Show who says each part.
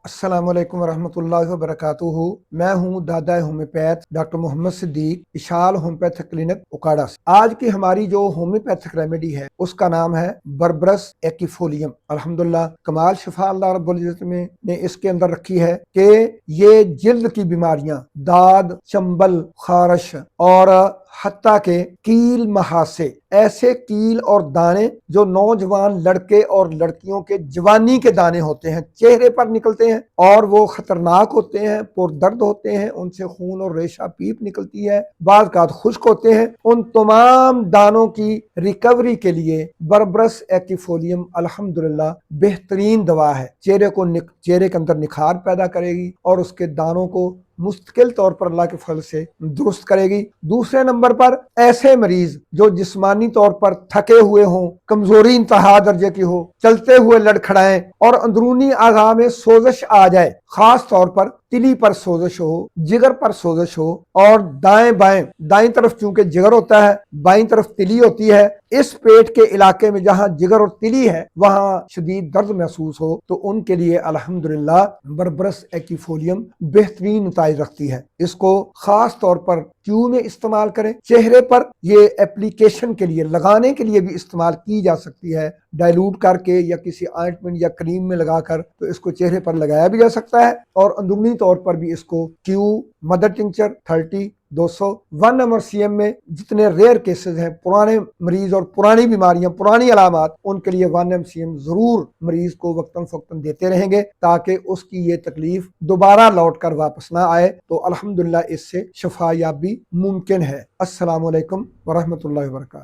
Speaker 1: السلام علیکم ورحمۃ اللہ وبرکاتہ۔ میں ہوں دادا ہومیوپیتھ ڈاکٹر محمد صدیق، اشال ہومیوپیتھک کلینک اکاڑا سے۔ آج کی ہماری جو ہومیوپیتھک ریمیڈی ہے اس کا نام ہے بربرس ایکیفولیم۔ الحمدللہ کمال شفا اللہ رب العزت نے اس کے اندر رکھی ہے کہ یہ جلد کی بیماریاں، داد، چنبل، خارش اور حتیٰ کہ کیل مہاسے، ایسے کیل اور دانے جو نوجوان لڑکے اور لڑکیوں کے جوانی کے دانے ہوتے ہیں، چہرے پر نکلتے ہیں اور وہ خطرناک ہوتے ہیں، پردرد ہوتے ہیں، ان سے خون اور ریشہ پیپ نکلتی ہے، بعض اوقات خشک ہوتے ہیں، ان تمام دانوں کی ریکوری کے لیے بربرس ایکیفولیم الحمدللہ بہترین دوا ہے۔ چہرے کے اندر نکھار پیدا کرے گی اور اس کے دانوں کو مستقل طور پر اللہ کے فضل سے درست کرے گی۔ دوسرے نمبر پر ایسے مریض جو جسمانی طور پر تھکے ہوئے ہوں، کمزوری انتہا درجے کی ہو، چلتے ہوئے لڑکھڑائیں اور اندرونی اعضاء میں سوزش آ جائے، خاص طور پر تلی پر سوزش ہو، جگر پر سوزش ہو اور دائیں طرف چونکہ جگر ہوتا ہے، بائیں طرف تلی ہوتی ہے، اس پیٹ کے علاقے میں جہاں جگر اور تلی ہے وہاں شدید درد محسوس ہو تو ان کے لیے الحمدللہ بربرس ایکیفولیم بہترین نتائج رکھتی ہے۔ اس کو خاص طور پر کیو میں استعمال کریں، چہرے پر یہ اپلیکیشن کے لیے، لگانے کے لیے بھی استعمال کی جا سکتی ہے، ڈائلوٹ کر کے یا کسی آئنٹمنٹ یا کریم میں لگا کر تو اس کو چہرے پر لگایا بھی جا سکتا ہے، اور اندرونی طور پر بھی اس کو کیو، مدر ٹنکچر 30، 200، 1 mrcm میں جتنے ریئر کیسز ہیں، پرانے مریض اور پرانی بیماریاں، پرانی علامات، ان کے لیے 1 mcm ضرور مریض کو وقتاً فوقتاً دیتے رہیں گے تاکہ اس کی یہ تکلیف دوبارہ لوٹ کر واپس نہ آئے، تو الحمدللہ اس سے شفا یابی ممکن ہے۔ السلام علیکم ورحمۃ اللہ وبرکاتہ۔